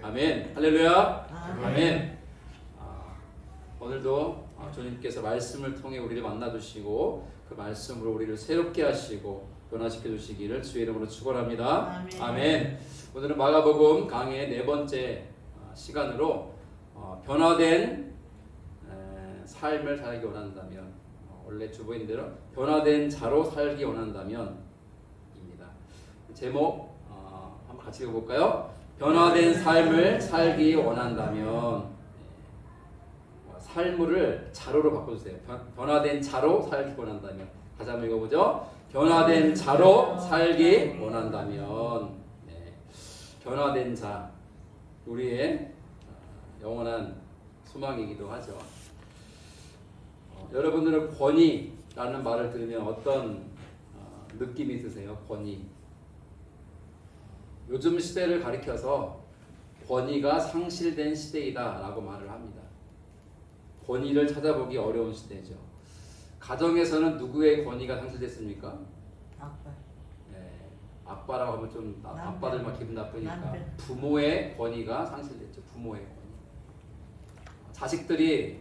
아멘. 할렐루야. 아멘. 오늘도 주님께서 말씀을 통해 우리를 만나주시고 그 말씀으로 우리를 새롭게 하시고 변화시켜 주시기를 주의 이름으로 축원합니다. 아멘. 오늘은 마가복음 강의 네 번째 시간으로 변화된 삶을 살기 원한다면, 원래 주보인 대로 변화된 자로 살기 원한다면 입니다. 제목 한번 같이 읽어볼까요? 변화된 삶을 살기 원한다면. 삶을 자로로 바꿔주세요. 변화된 자로 살기 원한다면. 다시 한번 읽어보죠. 변화된 자로 살기 원한다면. 변화된 자, 우리의 영원한 소망이기도 하죠. 여러분들은 권위라는 말을 들으면 어떤 느낌이 드세요? 권위. 요즘 시대를 가리켜서 권위가 상실된 시대이다 라고 말을 합니다. 권위를 찾아보기 어려운 시대죠. 가정에서는 누구의 권위가 상실됐습니까? 아빠. 아빠라고 하면 좀 아빠들만 기분 나쁘니까 부모의 권위가 상실됐죠. 부모의 권위. 자식들이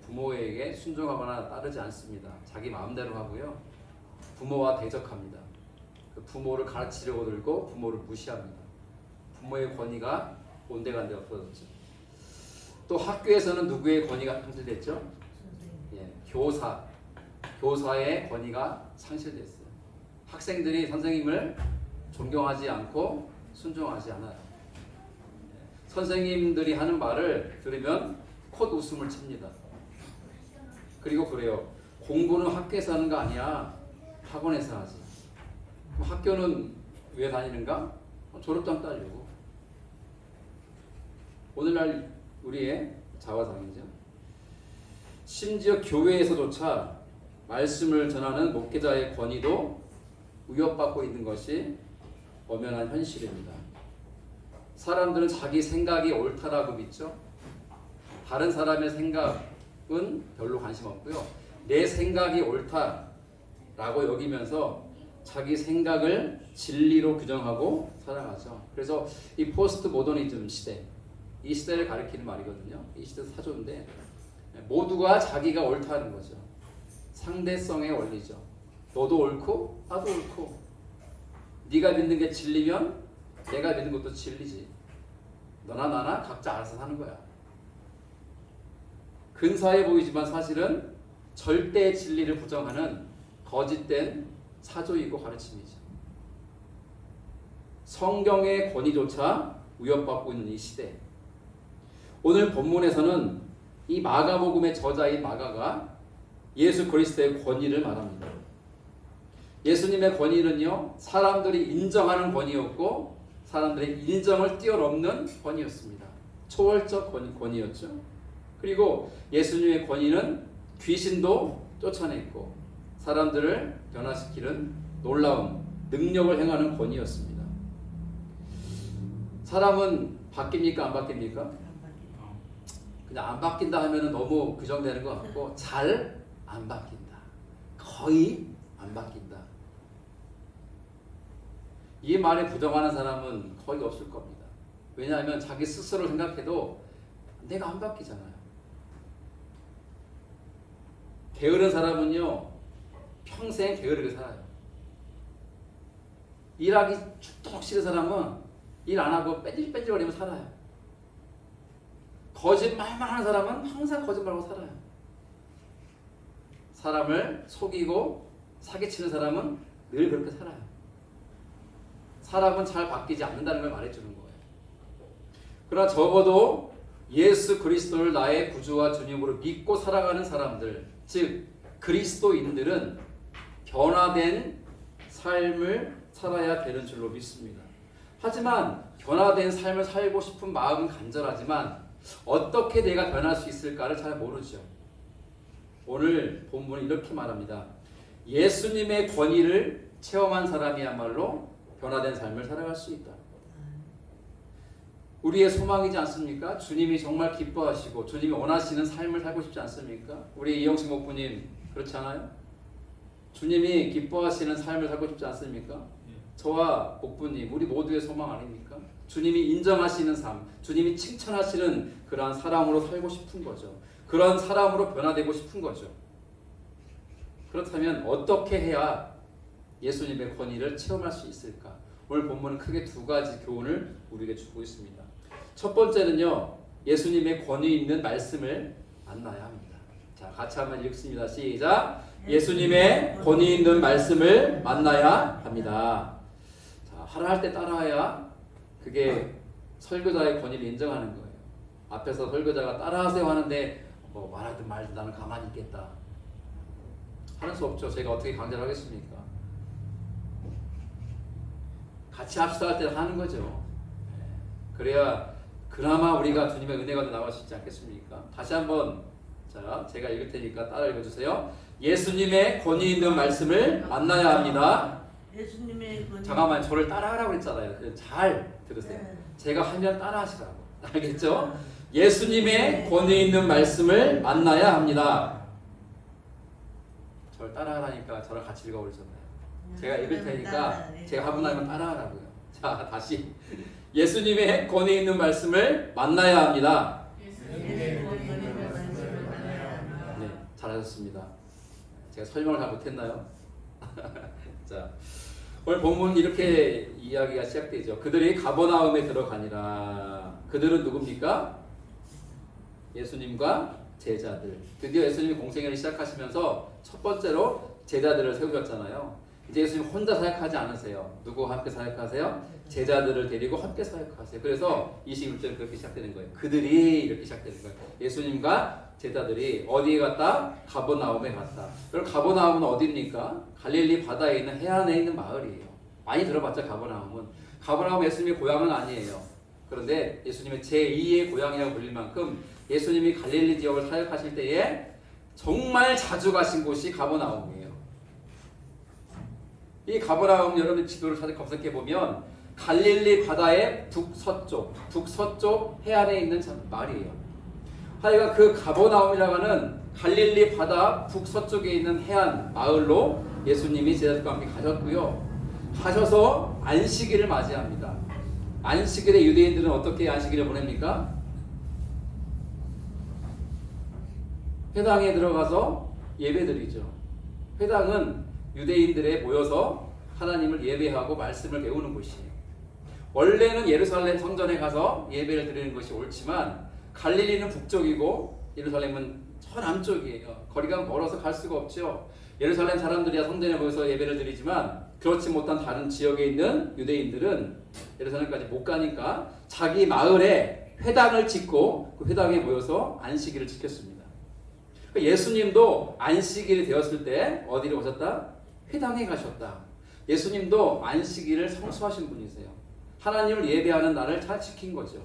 부모에게 순종하거나 따르지 않습니다. 자기 마음대로 하고요. 부모와 대적합니다. 그 부모를 가르치려고 들고 부모를 무시합니다. 부모의 권위가 온데간데 없어졌죠. 또 학교에서는 누구의 권위가 상실됐죠? 교사의 권위가 상실됐어요. 학생들이 선생님을 존경하지 않고 순종하지 않아요. 선생님들이 하는 말을 들으면 콧 웃음을 칩니다. 그리고 그래요. 공부는 학교에서 하는 거 아니야. 학원에서 하지. 그럼 학교는 왜 다니는가? 졸업장 따려고. 오늘날 우리의 자화상이죠. 심지어 교회에서조차 말씀을 전하는 목회자의 권위도 위협받고 있는 것이 엄연한 현실입니다. 사람들은 자기 생각이 옳다라고 믿죠. 다른 사람의 생각은 별로 관심 없고요. 내 생각이 옳다라고 여기면서 자기 생각을 진리로 규정하고 살아가죠. 그래서 이 포스트 모더니즘 시대, 이 시대를 가리키는 말이거든요. 이 시대 사조인데 모두가 자기가 옳다는 거죠. 상대성의 원리죠. 너도 옳고 나도 옳고, 네가 믿는 게 진리면 내가 믿는 것도 진리지. 너나 나나 각자 알아서 사는 거야. 근사해 보이지만 사실은 절대 진리를 부정하는 거짓된 사조이고 가르침이죠. 성경의 권위조차 위협받고 있는 이 시대. 오늘 본문에서는 이 마가복음의 저자인 마가가 예수 그리스도의 권위를 말합니다. 예수님의 권위는요, 사람들이 인정하는 권위였고 사람들의 인정을 뛰어넘는 권위였습니다. 초월적 권위였죠. 그리고 예수님의 권위는 귀신도 쫓아냈고 사람들을 변화시키는 놀라운 능력을 행하는 권위였습니다. 사람은 바뀝니까? 안 바뀝니까? 그냥 안 바뀐다 하면 너무 규정되는 것 같고, 잘 안 바뀐다. 거의 안 바뀐다. 이 말에 부정하는 사람은 거의 없을 겁니다. 왜냐하면 자기 스스로 생각해도 내가 안 바뀌잖아요. 게으른 사람은요, 평생 게으르게 살아요. 일하기 축덕 싫은 사람은 일 안 하고 뺀질뺀질거리며 살아요. 거짓말만 하는 사람은 항상 거짓말하고 살아요. 사람을 속이고 사기치는 사람은 늘 그렇게 살아요. 사람은 잘 바뀌지 않는다는 걸 말해주는 거예요. 그러나 적어도 예수 그리스도를 나의 구주와 주님으로 믿고 살아가는 사람들, 즉 그리스도인들은 변화된 삶을 살아야 되는 줄로 믿습니다. 하지만 변화된 삶을 살고 싶은 마음은 간절하지만 어떻게 내가 변할 수 있을까를 잘 모르죠. 오늘 본문은 이렇게 말합니다. 예수님의 권위를 체험한 사람이야말로 변화된 삶을 살아갈 수 있다. 우리의 소망이지 않습니까? 주님이 정말 기뻐하시고 주님이 원하시는 삶을 살고 싶지 않습니까? 우리 이영식 목부님 그렇지 않아요? 주님이 기뻐하시는 삶을 살고 싶지 않습니까? 저와 목부님 우리 모두의 소망 아닙니까? 주님이 인정하시는 삶, 주님이 칭찬하시는 그러한 사람으로 살고 싶은 거죠. 그런 사람으로 변화되고 싶은 거죠. 그렇다면 어떻게 해야 예수님의 권위를 체험할 수 있을까? 오늘 본문은 크게 두 가지 교훈을 우리에게 주고 있습니다. 첫 번째는요, 예수님의 권위 있는 말씀을 만나야 합니다. 자, 같이 한번 읽습니다. 시작. 예수님의 권위 있는 말씀을 만나야 합니다. 자, 하라 할 때 따라야 그게 설교자의 권위를 인정하는 거예요. 앞에서 설교자가 따라하세요 하는데 뭐 말하든 말든 나는 가만히 있겠다 하는 수 없죠. 제가 어떻게 강제를 하겠습니까? 같이 합시다 할 때 하는 거죠. 그래야 그나마 우리가 주님의 은혜가 나올 수 있지 않겠습니까? 다시 한번 자, 제가 읽을 테니까 따라 읽어주세요. 예수님의 권위 있는 말씀을 만나야 합니다. 예수님의 권위. 잠깐만, 저를 따라하라고 그랬잖아요. 잘 들으세요. 제가 하면 따라하시라고. 알겠죠? 예수님의 권위 있는 말씀을 만나야 합니다. 저를 따라하라니까 저랑 같이 읽어버리셨나요? 제가 읽을 테니까 제가 하고 나면 따라하라고요. 자, 다시. 예수님의 권위 있는 말씀을 만나야 합니다. 네, 잘하셨습니다. 제가 설명을 잘 못했나요? 자, 오늘 본문 이렇게 이야기가 시작되죠. 그들이 가버나움에 들어가니라. 그들은 누굽니까? 예수님과 제자들. 드디어 예수님이 공생애를 시작하시면서 첫 번째로 제자들을 세우셨잖아요. 이제 예수님 혼자 사역하지 않으세요. 누구와 함께 사역하세요? 제자들을 데리고 함께 사역하세요. 그래서 21절에 그렇게 시작되는 거예요. 그들이 이렇게 시작되는 거예요. 예수님과 제자들이 어디에 갔다? 가버나움에 갔다. 그럼 가버나움은 어디입니까? 갈릴리 바다에 있는 해안에 있는 마을이에요. 많이 들어봤죠, 가버나움은. 가버나움 예수님의 고향은 아니에요. 그런데 예수님의 제2의 고향이라고 불릴 만큼 예수님이 갈릴리 지역을 사역하실 때에 정말 자주 가신 곳이 가버나움이에요. 이 가버나움 여러분 지도를 사실 검색해 보면 갈릴리 바다의 북서쪽 해안에 있는 마을이에요. 하여간 그 가버나움이라고 하는 갈릴리 바다 북서쪽에 있는 해안 마을로 예수님이 제자들과 함께 가셨고요. 가셔서 안식일을 맞이합니다. 안식일에 유대인들은 어떻게 안식일을 보냅니까? 회당에 들어가서 예배드리죠. 회당은 유대인들에 모여서 하나님을 예배하고 말씀을 배우는 곳이에요. 원래는 예루살렘 성전에 가서 예배를 드리는 것이 옳지만 갈릴리는 북쪽이고 예루살렘은 저 남쪽이에요. 거리가 멀어서 갈 수가 없죠. 예루살렘 사람들이야 성전에 모여서 예배를 드리지만 그렇지 못한 다른 지역에 있는 유대인들은 예루살렘까지 못 가니까 자기 마을에 회당을 짓고 그 회당에 모여서 안식일을 지켰습니다. 예수님도 안식일이 되었을 때 어디로 가셨다? 회당에 가셨다. 예수님도 안식일을 성수하신 분이세요. 하나님을 예배하는 날을 잘 지킨 거죠.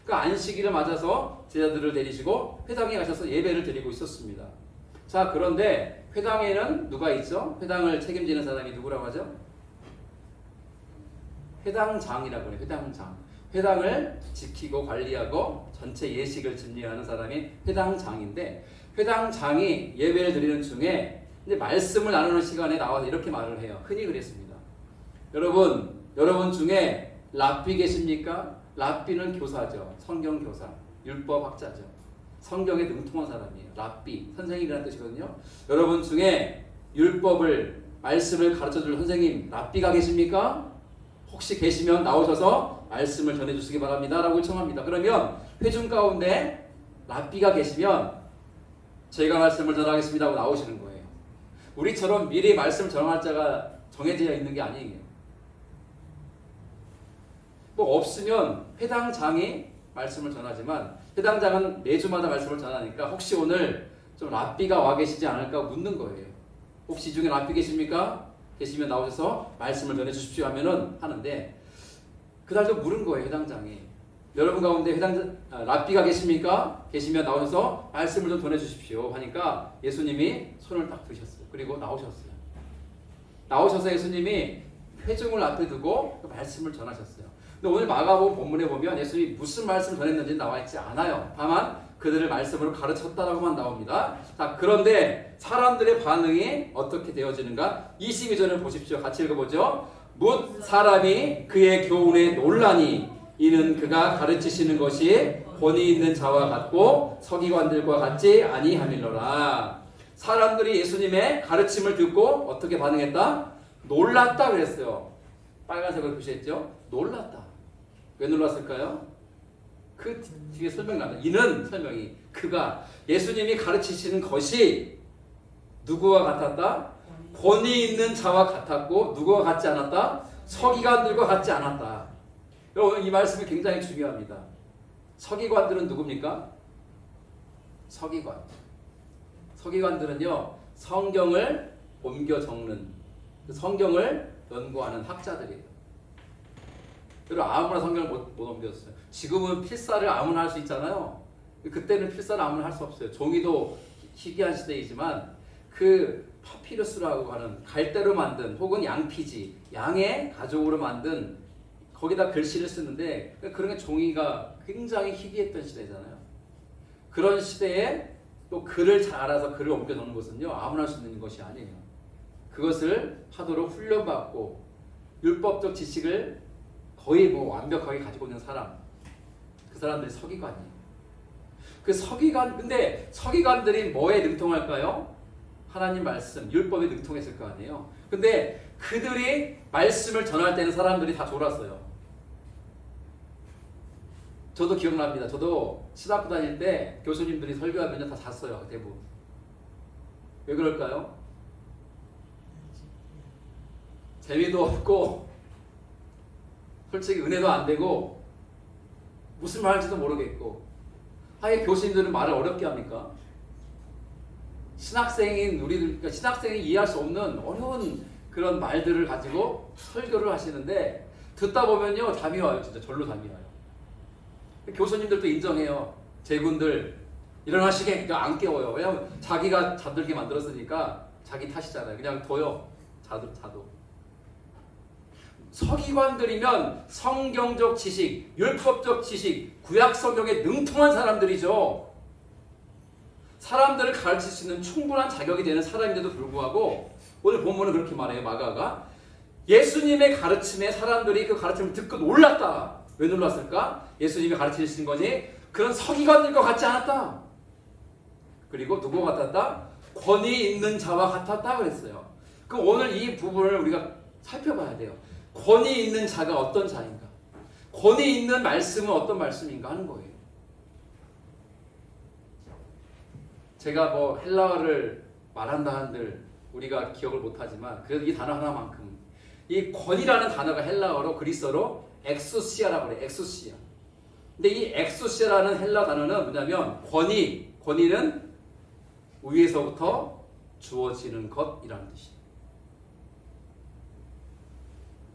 그 안식일을 맞아서 제자들을 데리시고 회당에 가셔서 예배를 드리고 있었습니다. 자, 그런데 회당에는 누가 있죠? 회당을 책임지는 사람이 누구라고 하죠? 회당장이라고 해요. 회당장. 회당을 지키고 관리하고 전체 예식을 집례하는 사람이 회당장인데, 회당장이 예배를 드리는 중에 이제 말씀을 나누는 시간에 나와서 이렇게 말을 해요. 흔히 그랬습니다. 여러분 중에 랍비 계십니까? 랍비는 교사죠. 성경 교사, 율법 학자죠. 성경에 능통한 사람이에요. 랍비, 선생님이라는 뜻이거든요. 여러분 중에 율법을, 말씀을 가르쳐줄 선생님, 랍비가 계십니까? 혹시 계시면 나오셔서 말씀을 전해주시기 바랍니다. 라고 요청합니다. 그러면 회중 가운데 랍비가 계시면 저희가 말씀을 전하겠습니다 하고 나오시는 거예요. 우리처럼 미리 말씀 전할 자가 정해져 있는 게 아니에요. 뭐 없으면 회당장이 말씀을 전하지만 회당장은 매주마다 말씀을 전하니까 혹시 오늘 좀 랍비가 와 계시지 않을까 묻는 거예요. 혹시 이 중에 랍비 계십니까? 계시면 나오셔서 말씀을 전해주십시오 하면은 하는데, 그날도 물은 거예요. 회당장이. 여러분 가운데 랍비가 계십니까? 계시면 나오셔서 말씀을 좀 전해주십시오 하니까 예수님이 손을 딱 드셨어요. 그리고 나오셨어요. 나오셔서 예수님이 회중을 앞에 두고 그 말씀을 전하셨어요. 근데 오늘 마가복음 본문에 보면 예수님이 무슨 말씀을 전했는지 나와 있지 않아요. 다만 그들을 말씀으로 가르쳤다라고만 나옵니다. 자, 그런데 사람들의 반응이 어떻게 되어지는가? 22절을 보십시오. 같이 읽어보죠. 묻 사람이 그의 교훈에 놀라니 이는 그가 가르치시는 것이 권위 있는 자와 같고 서기관들과 같지 아니함일러라. 사람들이 예수님의 가르침을 듣고 어떻게 반응했다? 놀랐다 그랬어요. 빨간색으로 표시했죠. 놀랐다. 왜 놀랐을까요? 그 뒤에 설명이 나옵니다. 이는 설명이 그가 예수님이 가르치시는 것이 누구와 같았다? 권위 있는 자와 같았고 누구와 같지 않았다? 서기관들과 같지 않았다. 여러분 이 말씀이 굉장히 중요합니다. 서기관들은 누굽니까? 서기관. 서기관들은요 성경을 옮겨 적는 성경을 연구하는 학자들이에요. 여러분 아무나 성경을 못 옮겼어요. 지금은 필사를 아무나 할 수 있잖아요. 그때는 필사를 아무나 할 수 없어요. 종이도 희귀한 시대이지만 그 파피루스라고 하는 갈대로 만든 혹은 양피지, 양의 가죽으로 만든 거기다 글씨를 쓰는데 그런 게 종이가 굉장히 희귀했던 시대잖아요. 그런 시대에 또 글을 잘 알아서 글을 옮겨 놓는 것은요 아무나 할 수 있는 것이 아니에요. 그것을 하도록 훈련받고 율법적 지식을 거의 완벽하게 가지고 있는 사람, 그 사람들이 서기관이에요. 그 서기관, 근데 서기관들이 뭐에 능통할까요? 하나님 말씀, 율법에 능통했을 거 아니에요. 근데 그들이 말씀을 전할 때는 사람들이 다 졸았어요. 저도 기억납니다. 저도 신학교 다닐 때 교수님들이 설교하면 다 잤어요. 대부분. 왜 그럴까요? 재미도 없고 솔직히 은혜도 안 되고 무슨 말인지도 모르겠고 하여 교수님들은 말을 어렵게 합니까? 신학생인 우리들, 그러니까 신학생이 이해할 수 없는 어려운 그런 말들을 가지고 설교를 하시는데 듣다 보면요 잠이 와요. 진짜 절로 잠이 와요. 교수님들도 인정해요. 제군들 일어나시게 그러니까 안 깨워요. 왜냐하면 자기가 잠들게 만들었으니까 자기 탓이잖아요. 그냥 둬요. 자도. 서기관들이면 성경적 지식, 율법적 지식, 구약 성경에 능통한 사람들이죠. 사람들을 가르칠 수 있는 충분한 자격이 되는 사람인데도 불구하고 오늘 본문은 그렇게 말해요. 마가가 예수님의 가르침에 사람들이 그 가르침을 듣고 놀랐다. 왜 놀랐을까? 예수님이 가르치신 거니 그런 서기관들과 같지 않았다. 그리고 누구와 같았다? 권위 있는 자와 같았다 그랬어요. 그럼 오늘 이 부분을 우리가 살펴봐야 돼요. 권위 있는 자가 어떤 자인가? 권위 있는 말씀은 어떤 말씀인가 하는 거예요. 제가 헬라어를 말한다 한들 우리가 기억을 못하지만 그래도 이 단어 하나만큼 이 권위라는 단어가 헬라어로 그리스어로 엑소시아라고 그래요. 엑소시아. 근데 이 엑소시아라는 헬라 단어는 뭐냐면 권위는 위에서부터 주어지는 것이라는 뜻이에요.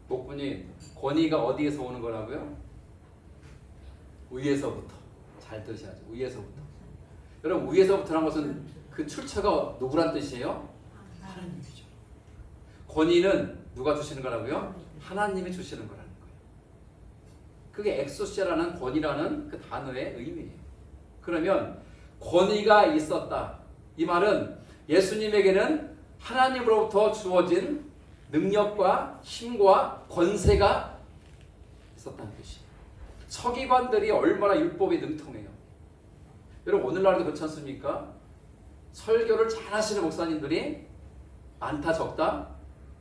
목분이 권위가 어디에서 오는 거라고요? 위에서부터. 잘 들으셔야죠. 위에서부터. 여러분 위에서부터라는 것은 그 출처가 누구란 뜻이에요? 하나님이죠. 권위는 누가 주시는 거라고요? 하나님이 주시는 거라는 거예요. 그게 엑소시아라는 권위라는 그 단어의 의미예요. 그러면 권위가 있었다. 이 말은 예수님에게는 하나님으로부터 주어진 능력과 힘과 권세가 있었다는 뜻이에요. 서기관들이 얼마나 율법에 능통해요. 여러분 오늘날도 그렇지 않습니까? 설교를 잘 하시는 목사님들이 많다 적다?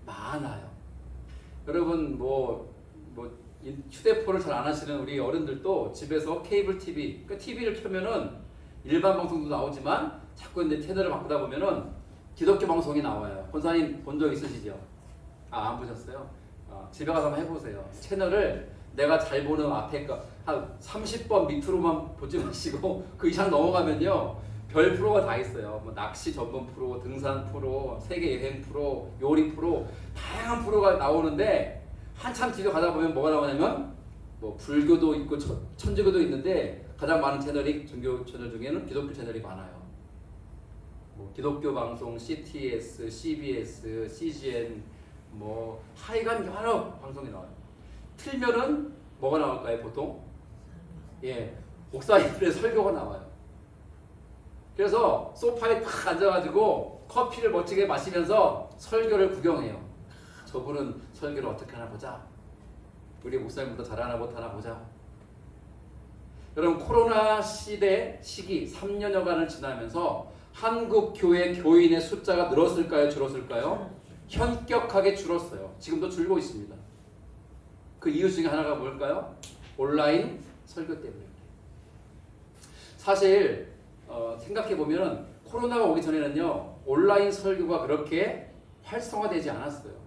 많아요. 여러분 휴대폰을 잘 안 하시는 우리 어른들도 집에서 케이블 TV, 그러니까 TV를 켜면은 일반 방송도 나오지만 자꾸 이제 채널을 바꾸다 보면은 기독교 방송이 나와요. 권사님 본 적 있으시죠? 안 보셨어요? 집에 가서 한번 해보세요. 채널을 내가 잘 보는 앞에 한 30번 밑으로만 보지 마시고 그 이상 넘어가면요 별 프로가 다 있어요. 낚시 전문 프로, 등산 프로, 세계 여행 프로, 요리 프로 다양한 프로가 나오는데 한참 뒤로 가다 보면 뭐가 나오냐면 불교도 있고 천주교도 있는데 가장 많은 채널이 종교 채널 중에는 기독교 채널이 많아요. 기독교 방송, CTS, CBS, CGN 하여간 여러 방송이 나와요. 틀면은 뭐가 나올까요 보통? 목사님들의 설교가 나와요. 그래서 소파에 탁 앉아가지고 커피를 멋지게 마시면서 설교를 구경해요. 저분은 설교를 어떻게 하나 보자. 우리 목사님보다 잘하나 못하나 보자. 여러분 코로나 시기 3년여간을 지나면서 한국 교회 교인의 숫자가 늘었을까요? 줄었을까요? 현격하게 줄었어요. 지금도 줄고 있습니다. 그 이유 중에 하나가 뭘까요? 온라인 설교 때문에. 사실 생각해보면 코로나가 오기 전에는요. 온라인 설교가 그렇게 활성화되지 않았어요.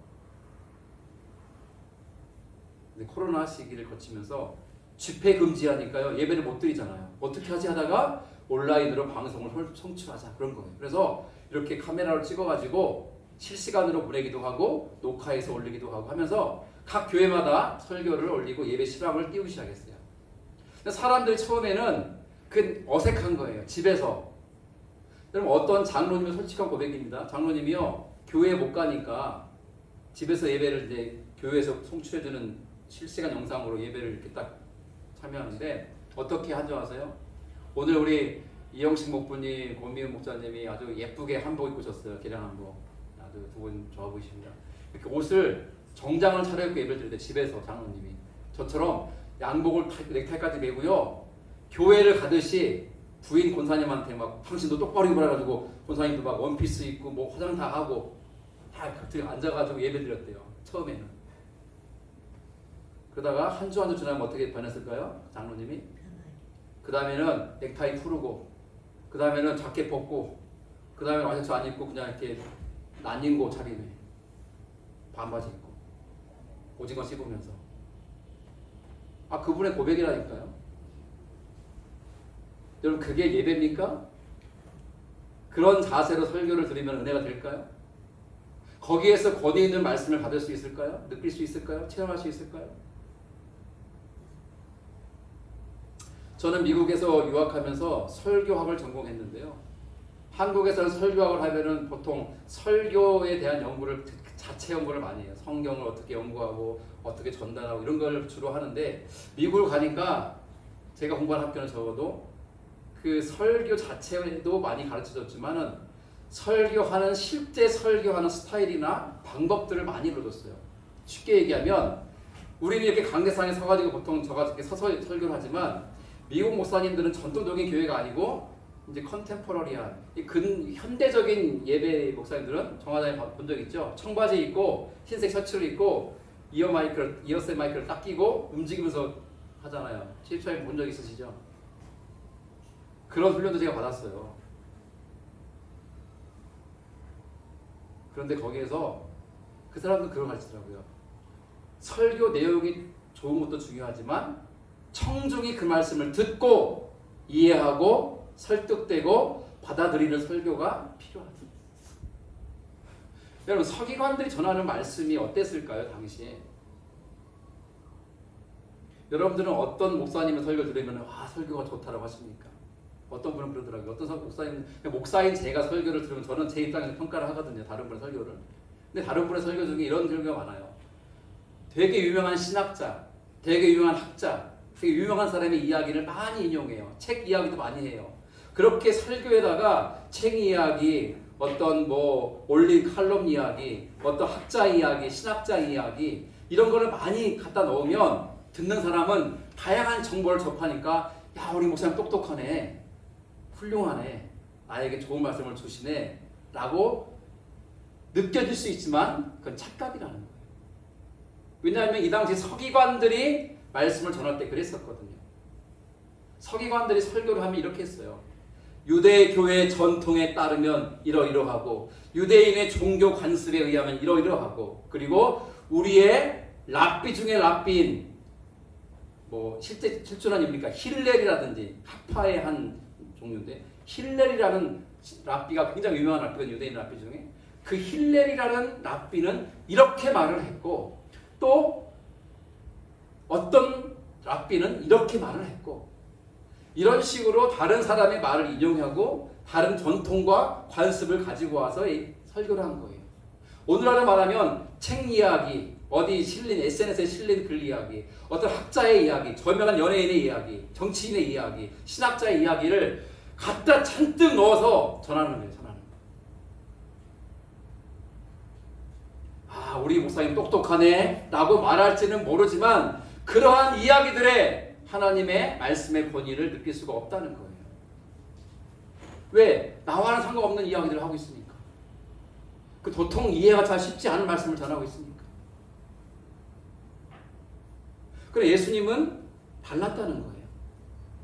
근데 코로나 시기를 거치면서 집회 금지하니까요. 예배를 못 드리잖아요. 어떻게 하지 하다가 온라인으로 방송을 송출하자 그런 거예요. 그래서 이렇게 카메라로 찍어가지고 실시간으로 보내기도 하고 녹화해서 올리기도 하고 하면서 각 교회마다 설교를 올리고 예배 실황을 띄우기 시작했어요. 근데 사람들이 처음에는 그 어색한 거예요. 집에서. 여러분 어떤 장로님의 솔직한 고백입니다. 장로님이요. 교회에 못 가니까 집에서 예배를 이제 교회에서 송출해주는 실시간 영상으로 예배를 이렇게 딱 참여하는데 어떻게 한 줄 아세요? 오늘 우리 이영식 목부님, 권미은 목사님이 아주 예쁘게 한복 입고 오셨어요. 개량 한복. 아주 두 분 좋아 보이십니다. 이렇게 옷을 정장을 차려입고 예배를 드릴 때 집에서 장로님이 저처럼 양복을 넥타이까지 메고요. 교회를 가듯이 부인 권사님한테 막 당신도 똑바로 입으라 해가지고 권사님도 막 원피스 입고 뭐 화장 다 하고 다 앉아가지고 예배 드렸대요. 처음에는. 그러다가 한 주 한 주 지나면 어떻게 변했을까요? 장로님이? 그 다음에는 넥타이 풀고 그 다음에는 자켓 벗고 그 다음에 와이셔츠 안 입고 그냥 이렇게 난닝고 차림에 반바지 입고 오징어 씹으면서 그분의 고백이라니까요. 여러분 그게 예배입니까? 그런 자세로 설교를 드리면 은혜가 될까요? 거기에서 권위 있는 말씀을 받을 수 있을까요? 느낄 수 있을까요? 체험할 수 있을까요? 저는 미국에서 유학하면서 설교학을 전공했는데요. 한국에서는 설교학을 하면은 보통 설교에 대한 연구를 자체 연구를 많이 해요. 성경을 어떻게 연구하고 어떻게 전달하고 이런 걸 주로 하는데 미국을 가니까 제가 공부한 학교는 적어도 그 설교 자체도 많이 가르쳐줬지만은 설교하는 실제 설교하는 스타일이나 방법들을 많이 읽어줬어요. 쉽게 얘기하면 우리는 이렇게 강대상에 서가지고 보통 저같이 서서 설교를 하지만 미국 목사님들은 전통적인 교회가 아니고 이제 컨템포러리한 현대적인 예배 목사님들은 정화장에 본 적 있죠? 청바지 입고 흰색 셔츠를 입고 이어셋 마이크를 딱 끼고 움직이면서 하잖아요. 시집사님 본 적 있으시죠? 그런 훈련도 제가 받았어요. 그런데 거기에서 그 사람들은 그런 걸 가르치더라고요. 설교 내용이 좋은 것도 중요하지만 청중이 그 말씀을 듣고 이해하고 설득되고 받아들이는 설교가 필요하다. 여러분 서기관들이 전하는 말씀이 어땠을까요? 당시에 여러분들은 어떤 목사님의 설교 들으면 설교가 좋다라고 하십니까? 어떤 분은 그러더라고요. 어떤 목사인 제가 설교를 들으면 저는 제 입장에서 평가를 하거든요. 다른 분의 설교를. 근데 다른 분의 설교 중에 이런 설교가 많아요. 되게 유명한 신학자, 되게 유명한 학자, 되게 유명한 사람의 이야기를 많이 인용해요. 책 이야기도 많이 해요. 그렇게 설교에다가 책 이야기, 어떤 올린 칼럼 이야기, 어떤 학자 이야기, 신학자 이야기 이런 거를 많이 갖다 넣으면 듣는 사람은 다양한 정보를 접하니까 야 우리 목사님 똑똑하네, 훌륭하네, 나에게 좋은 말씀을 주시네 라고 느껴질 수 있지만 그건 착각이라는 거예요. 왜냐하면 이 당시 서기관들이 말씀을 전할 때 그랬었거든요. 서기관들이 설교를 하면 이렇게 했어요. 유대 교회 전통에 따르면 이러이러하고 유대인의 종교 관습에 의하면 이러이러하고 그리고 우리의 랍비 중에 랍비인 실제 실존아닙니까? 힐렐이라든지 학파의 한 종류인데 힐렐이라는 랍비가 굉장히 유명한 랍비가 유대인 랍비 중에 그 힐렐이라는 랍비는 이렇게 말을 했고 또 어떤 랍비는 이렇게 말을 했고 이런 식으로 다른 사람의 말을 인용하고 다른 전통과 관습을 가지고 와서 설교를 한 거예요. 오늘날로 말하면 책 이야기, 어디 실린 SNS에 실린 글 이야기, 어떤 학자의 이야기, 저명한 연예인의 이야기, 정치인의 이야기, 신학자의 이야기를 갖다 잔뜩 넣어서 전하는 거예요. 전하는 거예요. 야, 우리 목사님 똑똑하네 라고 말할지는 모르지만 그러한 이야기들에 하나님의 말씀의 권위를 느낄 수가 없다는 거예요. 왜? 나와는 상관없는 이야기들을 하고 있으니까. 그 도통 이해가 잘 쉽지 않은 말씀을 전하고 있으니까. 그래 예수님은 달랐다는 거예요.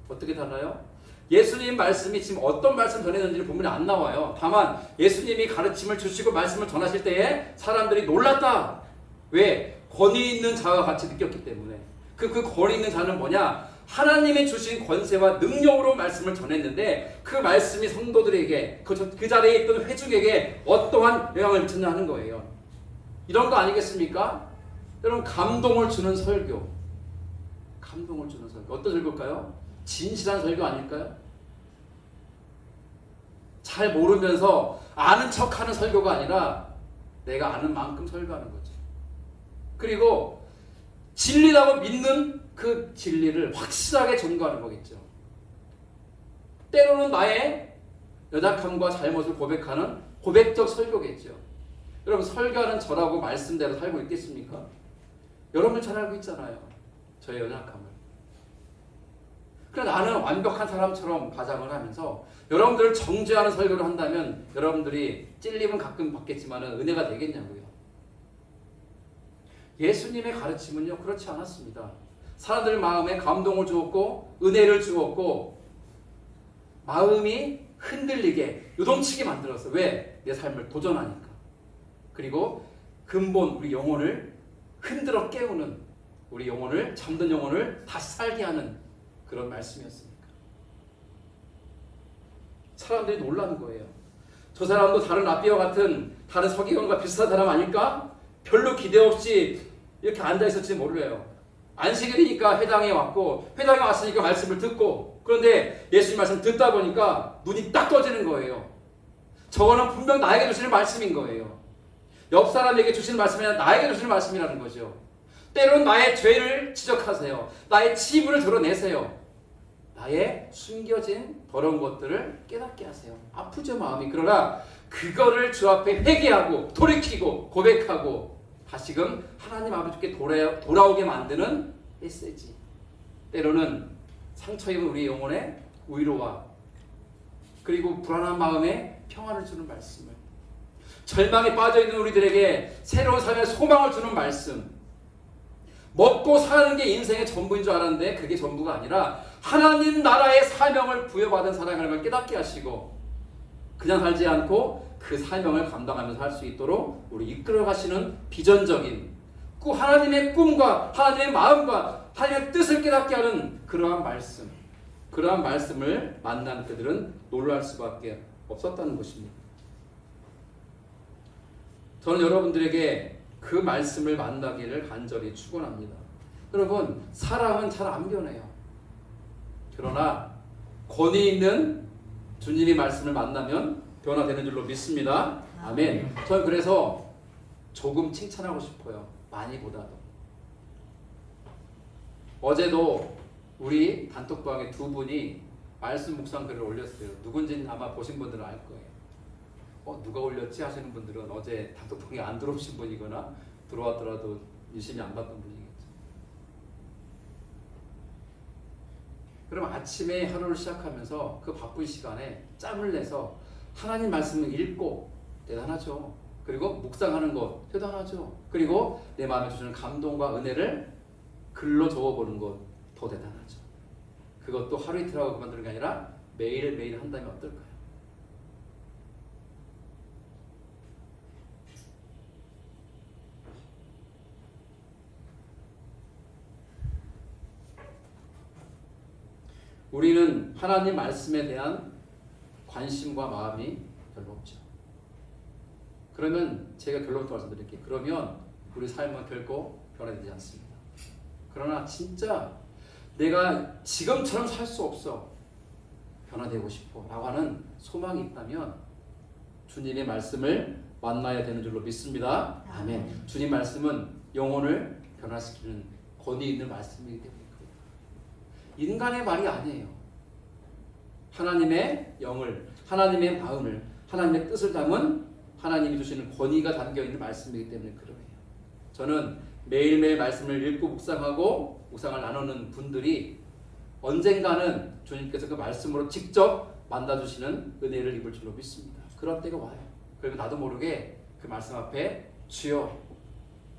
어떻게 달라요? 예수님 말씀이 지금 어떤 말씀 전했는지를 보면 안 나와요. 다만 예수님이 가르침을 주시고 말씀을 전하실 때에 사람들이 놀랐다. 왜? 권위 있는 자와 같이 느꼈기 때문에. 그 권위 있는 자는 뭐냐? 하나님이 주신 권세와 능력으로 말씀을 전했는데 그 말씀이 성도들에게 그 자리에 있던 회중에게 어떠한 영향을 미쳤나 하는 거예요. 이런 거 아니겠습니까? 여러분 감동을 주는 설교. 감동을 주는 설교. 어떤 설교일까요? 진실한 설교 아닐까요? 잘 모르면서 아는 척하는 설교가 아니라 내가 아는 만큼 설교하는 거죠. 그리고 진리라고 믿는 그 진리를 확실하게 전거하는 거겠죠. 때로는 나의 연약함과 잘못을 고백하는 고백적 설교겠죠. 여러분 설교하는 저라고 말씀대로 살고 있겠습니까? 여러분 잘 알고 있잖아요. 저의 연약함을. 그러나 나는 완벽한 사람처럼 가장을 하면서 여러분들을 정죄하는 설교를 한다면 여러분들이 찔림은 가끔 받겠지만 은혜가 되겠냐고요. 예수님의 가르침은요 그렇지 않았습니다. 사람들 마음에 감동을 주었고 은혜를 주었고 마음이 흔들리게 요동치게 만들었어. 왜? 내 삶을 도전하니까. 그리고 근본 우리 영혼을 흔들어 깨우는 우리 영혼을 잠든 영혼을 다시 살게 하는 그런 말씀이었으니까. 사람들이 놀라는 거예요. 저 사람도 다른 랍비와 같은 다른 서기관과 비슷한 사람 아닐까? 별로 기대 없이 이렇게 앉아있을지 몰라요. 안식일이니까 회당에 왔고 회당에 왔으니까 말씀을 듣고 그런데 예수님 말씀 듣다 보니까 눈이 딱 떠지는 거예요. 저거는 분명 나에게 주시는 말씀인 거예요. 옆 사람에게 주시는 말씀이 아니라 나에게 주시는 말씀이라는 거죠. 때로는 나의 죄를 지적하세요. 나의 치부를 드러내세요. 나의 숨겨진 더러운 것들을 깨닫게 하세요. 아프죠 마음이. 그러나 그거를 주 앞에 회개하고 돌이키고 고백하고 다시금 하나님 아버지께 돌아오게 만드는 메시지. 때로는 상처 입은 우리 영혼에 위로와 그리고 불안한 마음에 평안을 주는 말씀을, 절망에 빠져있는 우리들에게 새로운 삶의 소망을 주는 말씀, 먹고 사는 게 인생의 전부인 줄 알았는데 그게 전부가 아니라 하나님 나라의 사명을 부여받은 사람이라는 걸 깨닫게 하시고 그냥 살지 않고 그 사명을 감당하면서 할 수 있도록 우리 이끌어 가시는 비전적인 하나님의 꿈과 하나님의 마음과 하나님의 뜻을 깨닫게 하는 그러한 말씀, 그러한 말씀을 만난 그들은 놀랄 수밖에 없었다는 것입니다. 저는 여러분들에게 그 말씀을 만나기를 간절히 축원합니다. 여러분 사람은 잘 안 변해요. 그러나 권위 있는 주님의 말씀을 만나면 변화되는 줄로 믿습니다. 아멘. 저는 그래서 조금 칭찬하고 싶어요. 많이보다도. 어제도 우리 단톡방에 두 분이 말씀 묵상 글을 올렸어요. 누군지는 아마 보신 분들은 알 거예요. 누가 올렸지 하시는 분들은 어제 단톡방에 안 들어오신 분이거나 들어왔더라도 유심히 안 봤던 분이겠죠. 그럼 아침에 하루를 시작하면서 그 바쁜 시간에 짬을 내서 하나님 말씀을 읽고 대단하죠. 그리고 묵상하는 것 대단하죠. 그리고 내 마음에 주시는 감동과 은혜를 글로 적어보는 것 더 대단하죠. 그것도 하루 이틀 하고 그만두는 게 아니라 매일매일 한다면 어떨까요? 우리는 하나님 말씀에 대한 관심과 마음이 별로 없죠. 그러면 제가 결론부터 말씀드릴게요. 그러면 우리 삶은 결코 변화되지 않습니다. 그러나 진짜 내가 지금처럼 살 수 없어, 변화되고 싶어 라고 하는 소망이 있다면 주님의 말씀을 만나야 되는 줄로 믿습니다. 아멘. 주님 말씀은 영혼을 변화시키는 권위 있는 말씀이기 때문에 인간의 말이 아니에요. 하나님의 영을, 하나님의 마음을, 하나님의 뜻을 담은 하나님이 주시는 권위가 담겨있는 말씀이기 때문에 그러해요. 저는 매일매일 말씀을 읽고 묵상을 나누는 분들이 언젠가는 주님께서 그 말씀으로 직접 만나주시는 은혜를 입을 줄로 믿습니다. 그런 때가 와요. 그리고 나도 모르게 그 말씀 앞에 주여,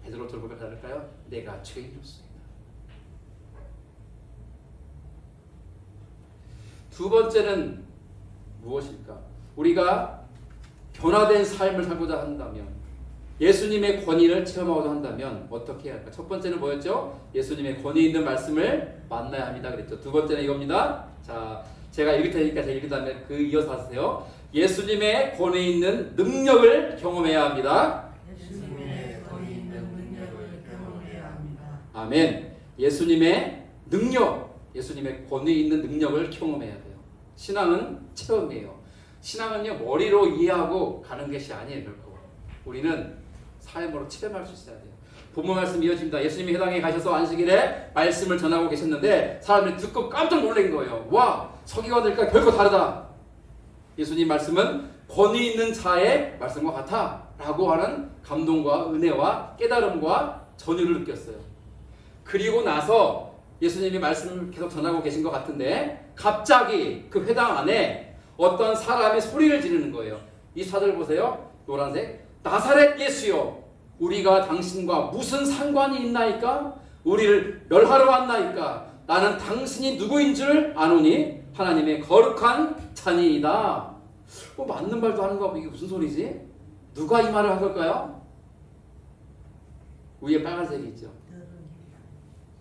베드로처럼 고백할까요? 내가 죄인이었습니다. 두 번째는 무엇일까? 우리가 변화된 삶을 살고자 한다면, 예수님의 권위를 체험하고자 한다면 어떻게 해야 할까? 첫 번째는 뭐였죠? 예수님의 권위 있는 말씀을 만나야 합니다 그랬죠. 두 번째는 이겁니다. 자, 제가 읽을 테니까 제가 읽은 다음에 그 이어서 하세요. 예수님의 권위 있는 능력을 경험해야 합니다. 예수님의 권위 있는 능력을 경험해야 합니다. 아멘. 예수님의 능력, 예수님의 권위 있는 능력을 경험해야 돼요. 신앙은 체험이에요. 신앙은요, 머리로 이해하고 가는 것이 아니에요, 결코. 우리는 삶으로 체험할 수 있어야 돼요. 본문 말씀 이어집니다. 예수님이 회당에 가셔서 안식일에 말씀을 전하고 계셨는데 사람들이 듣고 깜짝 놀란 거예요. 와, 서기관들과 결코 다르다. 예수님 말씀은 권위 있는 자의 말씀과 같아 라고 하는 감동과 은혜와 깨달음과 전율을 느꼈어요. 그리고 나서 예수님이 말씀을 계속 전하고 계신 것 같은데 갑자기 그 회당 안에 어떤 사람이 소리를 지르는 거예요. 이 사절 보세요. 노란색. 나사렛 예수여, 우리가 당신과 무슨 상관이 있나이까? 우리를 멸하러 왔나이까? 나는 당신이 누구인 줄 아노니 하나님의 거룩한 자니이다. 맞는 말도 하는가 봐. 이게 무슨 소리지? 누가 이 말을 한 걸까요? 위에 빨간색이 있죠.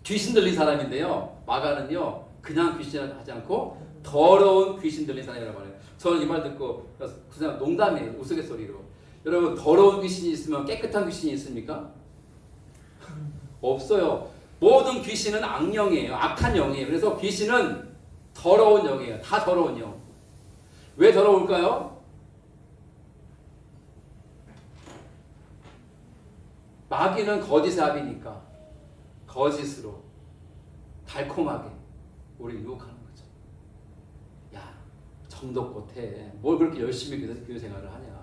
귀신 들린 사람인데요. 마가는요, 그냥 귀신을 하지 않고 더러운 귀신 들린 사람이라고 말해요. 저는 이 말 듣고 그냥 농담이에요. 우스갯소리로. 여러분, 더러운 귀신이 있으면 깨끗한 귀신이 있습니까? 없어요. 모든 귀신은 악령이에요. 악한 영이에요. 그래서 귀신은 더러운 영이에요. 다 더러운 영. 왜 더러울까요? 마귀는 거짓의 합이니까 거짓으로 달콤하게 우리를 유혹하는 거죠. 야, 정덕껏 해. 뭘 그렇게 열심히 교회 생활을 하냐.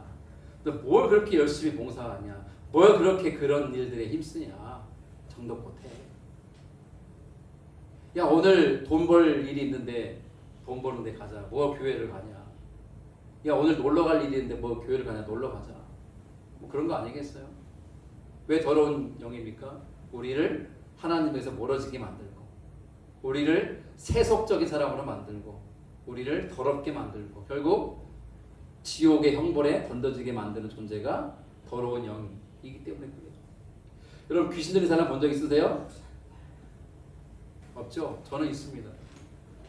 너 뭘 그렇게 열심히 봉사하냐. 뭘 그렇게 그런 일들에 힘쓰냐. 정덕껏 해. 야, 오늘 돈 벌 일이 있는데 돈 버는 데 가자. 뭐 교회를 가냐. 야, 오늘 놀러 갈 일이 있는데 뭐 교회를 가냐. 놀러 가자. 뭐 그런 거 아니겠어요? 왜 더러운 영입니까? 우리를 하나님에서 멀어지게 만들고, 우리를 세속적인 사람으로 만들고, 우리를 더럽게 만들고, 결국 지옥의 형벌에 던져지게 만드는 존재가 더러운 영이기 때문에 그래요. 여러분, 귀신 들린 사람 본 적 있으세요? 없죠? 저는 있습니다.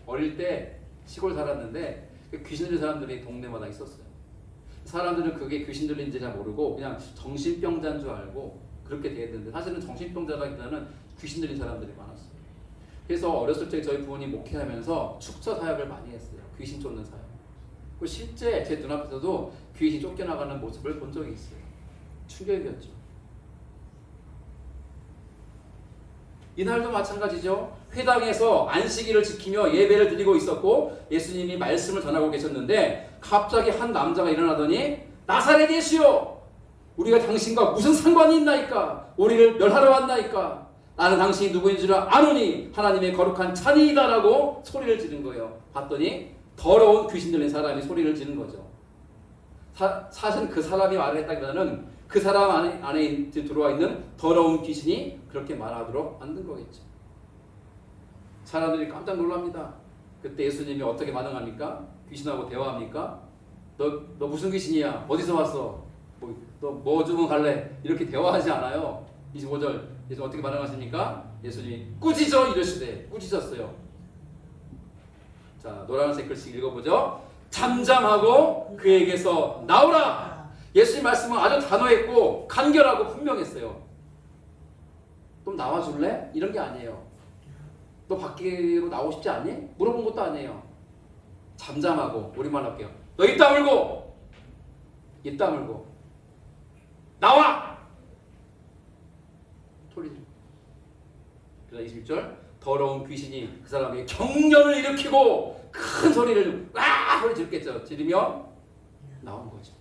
어릴 때 시골 살았는데 귀신 들린 사람들이 동네마다 있었어요. 사람들은 그게 귀신 들린지 잘 모르고 그냥 정신병자인 줄 알고 그렇게 되었는데, 사실은 정신병자라기보다는 귀신 들린 사람들이 많았어요. 그래서 어렸을 때 저희 부모님 목회하면서 축처 사역을 많이 했어요. 귀신 쫓는 사역. 그리고 실제 제 눈앞에서도 귀신이 쫓겨나가는 모습을 본 적이 있어요. 충격이었죠. 이날도 마찬가지죠. 회당에서 안식일을 지키며 예배를 드리고 있었고 예수님이 말씀을 전하고 계셨는데 갑자기 한 남자가 일어나더니 나사렛 예수여, 우리가 당신과 무슨 상관이 있나이까? 우리를 멸하러 왔나이까? 나는 당신이 누구인 줄 아노니 하나님의 거룩한 자니이다라고 소리를 지른 거예요. 봤더니 더러운 귀신 들린 사람이 소리를 지른 거죠. 사실 그 사람이 말을 했다기보다는 그 사람 안에 들어와 있는 더러운 귀신이 그렇게 말하도록 만든 거겠죠. 사람들이 깜짝 놀랍니다. 그때 예수님이 어떻게 반응합니까? 귀신하고 대화합니까? 너 무슨 귀신이야? 어디서 왔어? 너 뭐 주문 갈래? 이렇게 대화하지 않아요. 25절 예수님 어떻게 반응하십니까? 예수님이 꾸짖어 이러시되, 꾸짖었어요. 자, 노란색 글씨 읽어보죠. 잠잠하고 그에게서 나오라. 예수님 말씀은 아주 단호했고 간결하고 분명했어요. 좀 나와줄래? 이런 게 아니에요. 너 밖으로 나오고 싶지 않니? 물어본 것도 아니에요. 잠잠하고, 우리말로 할게요. 너 입 다물고, 입 다물고 나와! 소리. 그래서 21절 더러운 귀신이 그 사람에게 경련을 일으키고 큰 소리를 와! 소리 지르겠죠. 지르며 나온 거죠.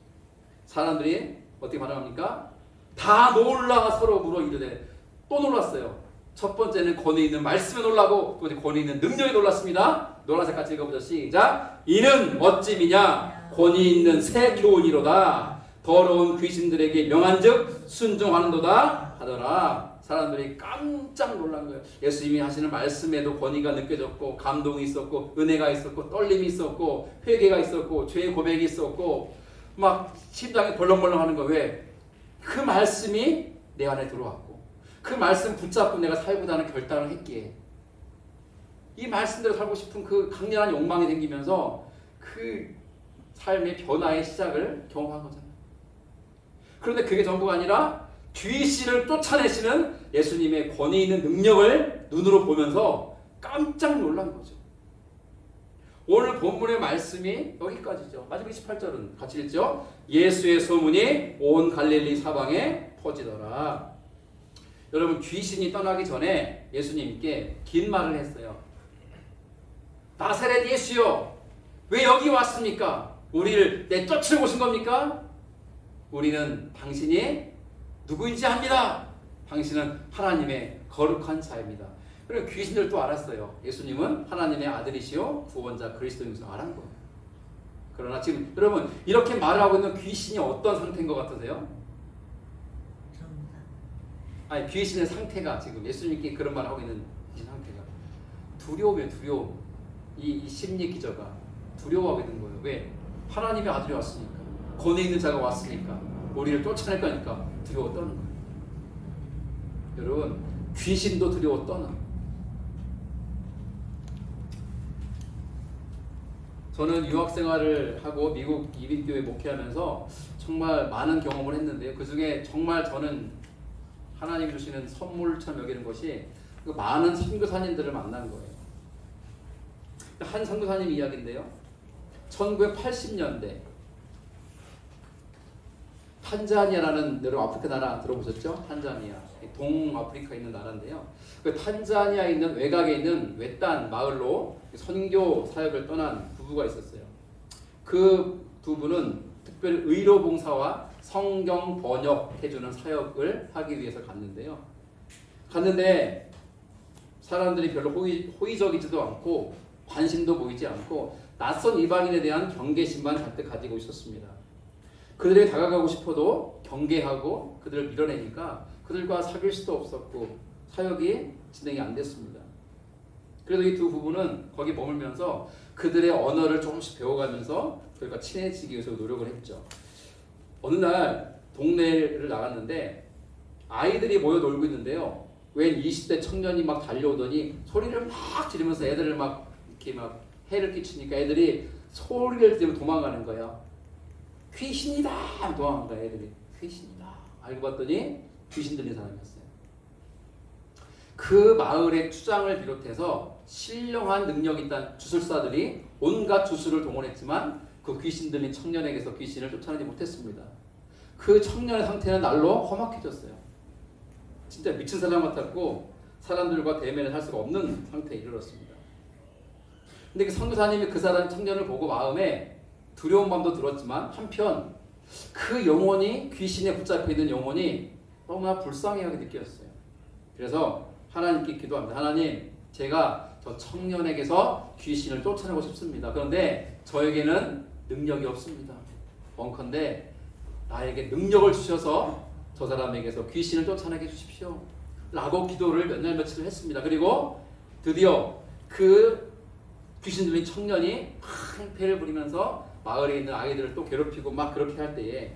사람들이 어떻게 반응합니까? 다 놀라 서로 물어 이르되 또 놀랐어요. 첫 번째는 권위 있는 말씀에 놀라고 두 번째 권위 있는 능력에 놀랐습니다. 노란색 같이 읽어보죠. 시작. 이는 어찌미냐 권위 있는 새 교훈이로다. 더러운 귀신들에게 명한즉 순종하는도다 하더라. 사람들이 깜짝 놀란 거예요. 예수님이 하시는 말씀에도 권위가 느껴졌고 감동이 있었고 은혜가 있었고 떨림이 있었고 회개가 있었고 죄의 고백이 있었고 막 심장이 벌렁벌렁 하는 거예요. 왜? 그 말씀이 내 안에 들어왔고 그 말씀 붙잡고 내가 살고자는 결단을 했기에 이 말씀대로 살고 싶은 그 강렬한 욕망이 생기면서 그 삶의 변화의 시작을 경험한 거잖아요. 그런데 그게 전부가 아니라 귀신을 쫓아내시는 예수님의 권위 있는 능력을 눈으로 보면서 깜짝 놀란 거죠. 오늘 본문의 말씀이 여기까지죠. 마지막 18절은 같이 읽죠. 예수의 소문이 온 갈릴리 사방에 퍼지더라. 여러분 귀신이 떠나기 전에 예수님께 긴 말을 했어요. 나사렛 예수여 왜 여기 왔습니까? 우리를 내쫓으러 오신 겁니까? 우리는 당신이 누구인지 압니다. 당신은 하나님의 거룩한 자입니다. 그리고 귀신들도 알았어요. 예수님은 하나님의 아들이시요 구원자 그리스도인 것을 알은 거예요. 그러나 지금 여러분 이렇게 말을 하고 있는 귀신이 어떤 상태인 것 같으세요? 아니 귀신의 상태가 지금 예수님께 그런 말을 하고 있는 이 상태가 두려움이에요. 두려움. 이 심리 기저가 두려워하게 된 거예요. 왜? 하나님의 아들이 왔으니까 권위 있는 자가 왔으니까 우리를 쫓아낼 거니까 두려워 떠는 거예요. 여러분 귀신도 두려워 떠나. 저는 유학 생활을 하고 미국 이민교회 목회하면서 정말 많은 경험을 했는데요. 그 중에 정말 저는 하나님이 주시는 선물처럼 여기는 것이 그 많은 선교사님들을 만난 거예요. 한 선교사님 이야기인데요. 1980년대 탄자니아라는 여러분 아프리카 나라 들어보셨죠? 탄자니아 동아프리카에 있는 나라인데요. 그 탄자니아에 있는 외곽에 있는 외딴 마을로 선교 사역을 떠난 부부가 있었어요. 그 두 분은 특별히 의료 봉사와 성경 번역해주는 사역을 하기 위해서 갔는데요. 갔는데 사람들이 별로 호의적이지도 않고 관심도 보이지 않고 낯선 이방인에 대한 경계심만 잔뜩 가지고 있었습니다. 그들에게 다가가고 싶어도 경계하고 그들을 밀어내니까 그들과 사귈 수도 없었고 사역이 진행이 안 됐습니다. 그래도 이 두 부부는 거기 머물면서 그들의 언어를 조금씩 배워가면서 그들과 친해지기 위해서 노력을 했죠. 어느 날 동네를 나갔는데 아이들이 모여 놀고 있는데요. 웬 20대 청년이 막 달려오더니 소리를 막 지르면서 애들을 막 이렇게 막 해를 끼치니까 애들이 소리를 지르면 도망가는 거예요. 귀신이다! 도망간 거예요. 애들이. 귀신이다. 알고 봤더니 귀신 들린 사람이었어요. 그 마을의 추장을 비롯해서 신령한 능력이 있던 주술사들이 온갖 주술을 동원했지만 그 귀신 들린 청년에게서 귀신을 쫓아내지 못했습니다. 그 청년의 상태는 날로 험악해졌어요. 진짜 미친 사람 같았고 사람들과 대면을 할 수가 없는 상태에 이르렀습니다. 근데 그 선교사님이 그 사람 청년을 보고 마음에 두려운 마음도 들었지만 한편 그 영혼이 귀신에 붙잡혀 있는 영혼이 너무나 불쌍하게 느꼈어요. 그래서 하나님께 기도합니다. 하나님, 제가 저 청년에게서 귀신을 쫓아내고 싶습니다. 그런데 저에게는 능력이 없습니다. 원컨대 나에게 능력을 주셔서 저 사람에게서 귀신을 쫓아내게 해주십시오. 라고 기도를 몇 날 며칠을 했습니다. 그리고 드디어 그 귀신 들린 청년이 행패를 부리면서 마을에 있는 아이들을 또 괴롭히고 막 그렇게 할 때에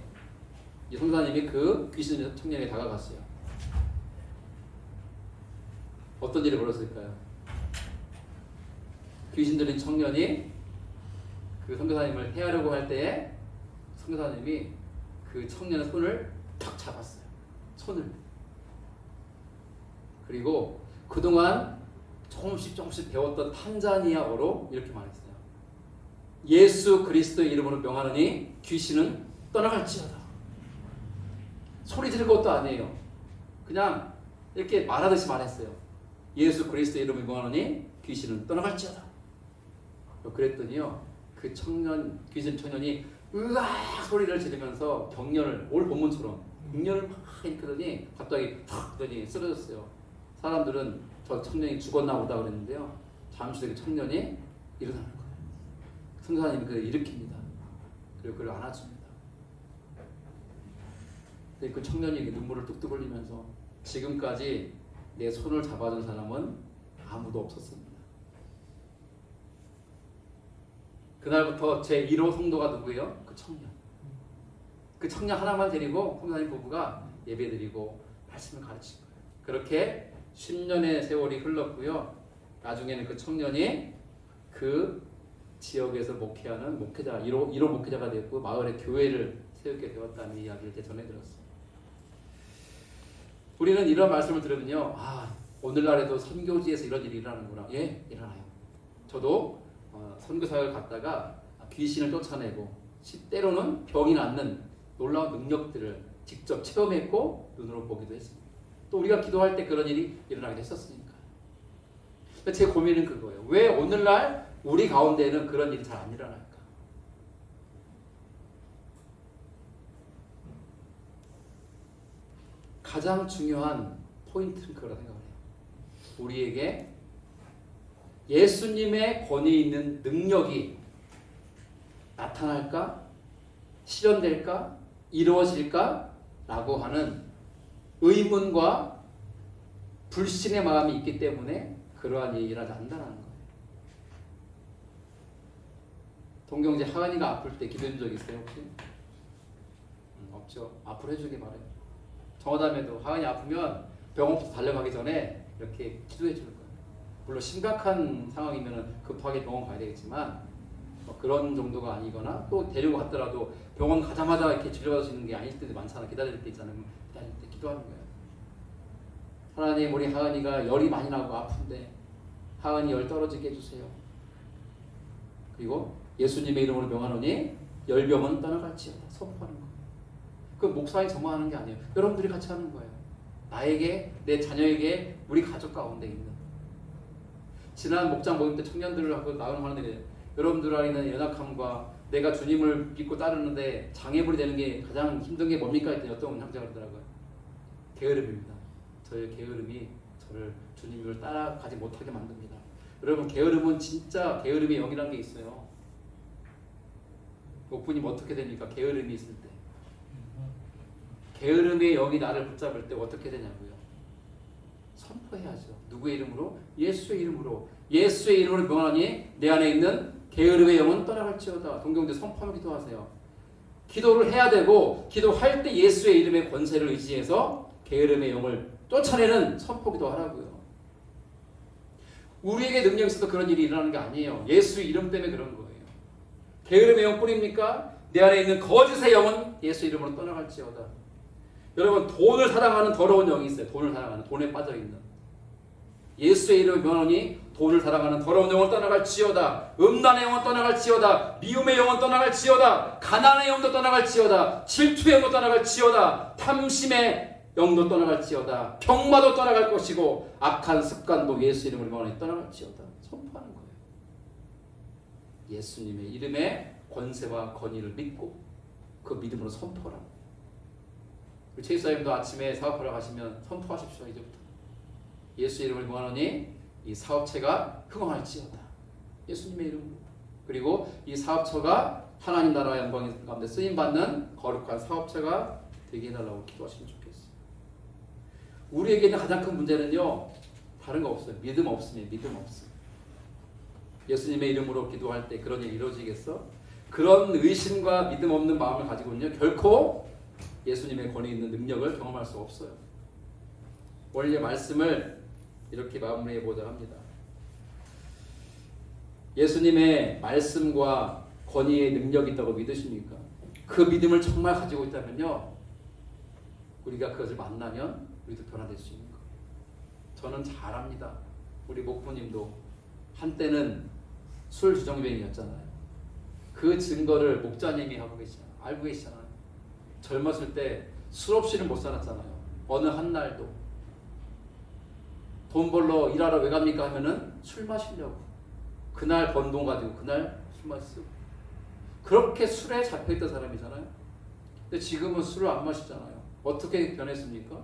이 선사님이 그 귀신 들린 청년에게 다가갔어요. 어떤 일이 벌어졌을까요? 귀신 들린 청년이 그 선교사님을 해하려고 할 때에 선교사님이 그 청년의 손을 탁 잡았어요. 손을. 그리고 그동안 조금씩 배웠던 탄자니아어로 이렇게 말했어요. 예수 그리스도의 이름으로 명하노니 귀신은 떠나갈지어다. 소리 지를 것도 아니에요. 그냥 이렇게 말하듯이 말했어요. 예수 그리스도의 이름으로 명하노니 귀신은 떠나갈지어다. 그랬더니요. 그 청년, 귀신 청년이 으악 소리를 지르면서 경련을 올 본문처럼 묵념을 막 일으키더니 갑자기 탁 하더니 쓰러졌어요. 사람들은 저 청년이 죽었나 보다 그랬는데요. 잠시 후에 그 청년이 일어나는 거예요. 성사님이 그를 일으킵니다. 그리고 그를 안아줍니다. 근데 그 청년이 눈물을 뚝뚝 흘리면서 지금까지 내 손을 잡아준 사람은 아무도 없었습니다. 그날부터 제 1호 성도가 누구예요? 그 청년. 그 청년 하나만 데리고 성사님 부부가 예배드리고 말씀을 가르친 거예요. 그렇게 10년의 세월이 흘렀고요. 나중에는 그 청년이 그 지역에서 목회하는 목회자, 1호 목회자가 됐고 마을에 교회를 세우게 되었다는 이야기를 제가 전해드렸어요. 우리는 이런 말씀을 들으면요, 오늘날에도 선교지에서 이런 일이 일어나는구나. 예, 일어나요. 저도 선교사역을 갔다가 귀신을 쫓아내고 때로는 병이 낫는 놀라운 능력들을 직접 체험했고 눈으로 보기도 했습니다. 또 우리가 기도할 때 그런 일이 일어나기도 했었으니까. 제 고민은 그거예요. 왜 오늘날 우리 가운데는 그런 일이 잘 안 일어날까? 가장 중요한 포인트는 그거라 생각해요. 우리에게 예수님의 권위 있는 능력이 나타날까? 실현될까? 이루어질까? 라고 하는 의문과 불신의 마음이 있기 때문에 그러한 얘기를 하지 않는다는 거예요. 동경제 하은이가 아플 때 기도해 준 적 있어요 혹시? 없죠. 앞으로 해주기 바래요. 정화담에도 하은이 아프면 병원부터 달려가기 전에 이렇게 기도해 주는 거예요. 물론 심각한 상황이면 급하게 병원 가야 되겠지만 그런 정도가 아니거나 또 데리고 갔더라도 병원 가자마자 이렇게 진료받을 수 있는 게 아닐 때도 많잖아. 기다릴 때 있잖아요. 기다릴 때 기도하는 거예요. 하나님, 우리 하은이가 열이 많이 나고 아픈데 하은이 열 떨어지게 해주세요. 그리고 예수님의 이름으로 명하노니 열병은 떠나갈지어다 선포하는 거예요. 그 목사님 저만 하는 게 아니에요. 여러분들이 같이 하는 거예요. 나에게, 내 자녀에게, 우리 가족 가운데 있는. 지난 목장 모임 때 청년들하고 나오는 말인데 여러분들 안에 있는 연약함과 내가 주님을 믿고 따르는데 장애물이 되는 게 가장 힘든 게 뭡니까? 했더니 어떤 형제가 그러더라고요. 게으름입니다. 저의 게으름이 저를 주님을 따라가지 못하게 만듭니다. 여러분, 게으름은 진짜 게으름의 영이라는 게 있어요. 목부님 어떻게 됩니까? 게으름이 있을 때. 게으름의 영이 나를 붙잡을 때 어떻게 되냐고요? 선포해야죠. 누구의 이름으로? 예수의 이름으로. 예수의 이름으로 명하니 내 안에 있는 게으름의 영은 떠나갈지어다. 동경제 선포하며 기도하세요. 기도를 해야 되고 기도할 때 예수의 이름의 권세를 의지해서 게으름의 영을 쫓아내는 선포기도 하라고요. 우리에게 능력이 있어도 그런 일이 일어나는 게 아니에요. 예수 이름 때문에 그런 거예요. 게으름의 영 뿌립니까? 내 안에 있는 거짓의 영은 예수 이름으로 떠나갈지어다. 여러분, 돈을 사랑하는 더러운 영이 있어요. 돈을 사랑하는, 돈에 빠져있는. 예수의 이름을 명하니 돈을 사랑하는 더러운 영은 떠나갈지어다. 음란의 영은 떠나갈지어다. 미움의 영은 떠나갈지어다. 가난의 영도 떠나갈지어다. 질투의 영도 떠나갈지어다. 탐심의 영도 떠나갈지어다. 병마도 떠나갈 것이고 악한 습관도 예수 이름을 명하니 떠나갈지어다. 선포하는 거예요. 예수님의 이름의 권세와 권위를 믿고 그 믿음으로 선포하라고. 우리 최이사님도 아침에 사업하러 가시면 선포하십시오. 이제부터 예수 이름을 명하노니 이 사업체가 흥황할지어다. 예수님의 이름으로. 그리고 이 사업처가 하나님 나라의 영광 가운데 쓰임받는 거룩한 사업체가 되게 해달라고 기도하시면 좋겠어요. 우리에게 있는 가장 큰 문제는요, 다른 거 없어요. 믿음 없으면 믿음 없어요. 예수님의 이름으로 기도할 때 그런 일이 이루어지겠어? 그런 의심과 믿음 없는 마음을 가지고는요, 결코 예수님의 권위 있는 능력을 경험할 수 없어요. 원래 말씀을 이렇게 마무리해 보자 합니다. 예수님의 말씀과 권위의 능력이 있다고 믿으십니까? 그 믿음을 정말 가지고 있다면요, 우리가 그것을 만나면 우리도 변화될 수 있는 거예요. 저는 잘 압니다. 우리 목부님도 한때는 술 주정뱅이였잖아요. 그 증거를 목자님이 하고 계시잖아요. 알고 계시잖아요. 젊었을 때 술 없이는 못 살았잖아요. 어느 한날도 돈 벌러 일하러 왜 갑니까 하면은 술 마시려고. 그날 번 돈 가지고 그날 술 마시고. 그렇게 술에 잡혀있던 사람이잖아요. 근데 지금은 술을 안 마시잖아요. 어떻게 변했습니까?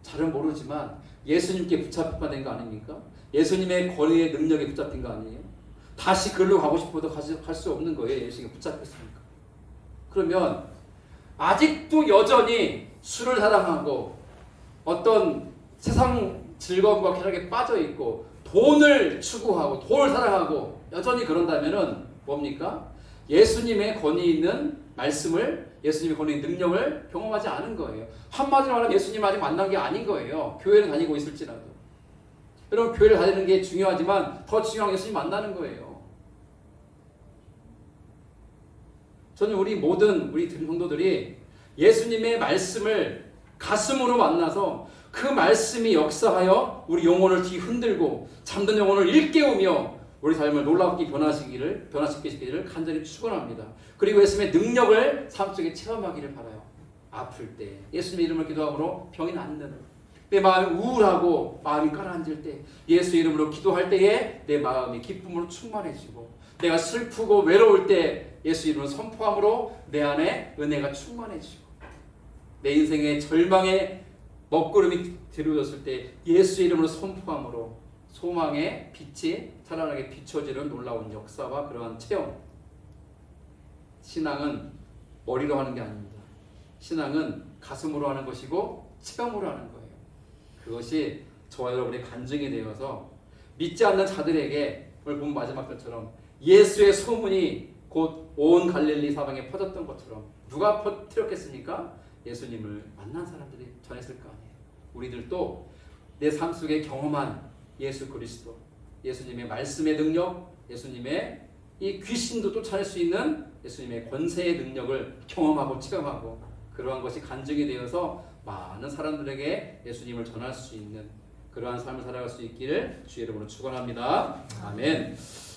잘은 모르지만 예수님께 붙잡힌 거 아닙니까? 예수님의 권위의 능력에 붙잡힌 거 아니에요? 다시 글로 가고 싶어도 갈 수 없는 거예요. 예수님께 붙잡혔으니까. 그러면 아직도 여전히 술을 사랑하고 어떤 세상 즐거움과 쾌락에 빠져 있고 돈을 추구하고 돈을 사랑하고 여전히 그런다면은 뭡니까? 예수님의 권위 있는 말씀을, 예수님의 권위 있는 능력을 경험하지 않은 거예요. 한마디로 말하면 예수님 아직 만난 게 아닌 거예요. 교회를 다니고 있을지라도. 여러분, 교회를 다니는 게 중요하지만 더 중요한 게 예수님 만나는 거예요. 저는 우리 성도들이 예수님의 말씀을 가슴으로 만나서 그 말씀이 역사하여 우리 영혼을 뒤흔들고 잠든 영혼을 일깨우며 우리 삶을 놀랍게 변화시키기를 간절히 축원합니다. 그리고 예수님의 능력을 삶 속에 체험하기를 바라요. 아플 때 예수님의 이름을 기도함으로 병이 낫는, 내 마음이 우울하고 마음이 가라앉을 때 예수 이름으로 기도할 때에 내 마음이 기쁨으로 충만해지고, 내가 슬프고 외로울 때 예수 이름을 선포함으로 내 안에 은혜가 충만해지고, 내 인생의 절망의 먹구름이 드리워졌을 때 예수 이름으로 선포함으로 소망의 빛이 찬란하게 비춰지는 놀라운 역사와 그러한 체험. 신앙은 머리로 하는 게 아닙니다. 신앙은 가슴으로 하는 것이고 체험으로 하는 거예요. 그것이 저와 여러분의 간증이 되어서 믿지 않는 자들에게 오늘 본 마지막 것처럼 예수의 소문이 곧 온 갈릴리 사방에 퍼졌던 것처럼 누가 퍼뜨렸겠습니까? 예수님을 만난 사람들이 전했을 거 아니에요. 우리들도 내 삶 속에 경험한 예수 그리스도, 예수님의 말씀의 능력, 예수님의 이 귀신도 쫓아낼 수 있는 예수님의 권세의 능력을 경험하고 체험하고, 그러한 것이 간증이 되어서 많은 사람들에게 예수님을 전할 수 있는 그러한 삶을 살아갈 수 있기를 주의 이름으로 축원합니다. 아멘.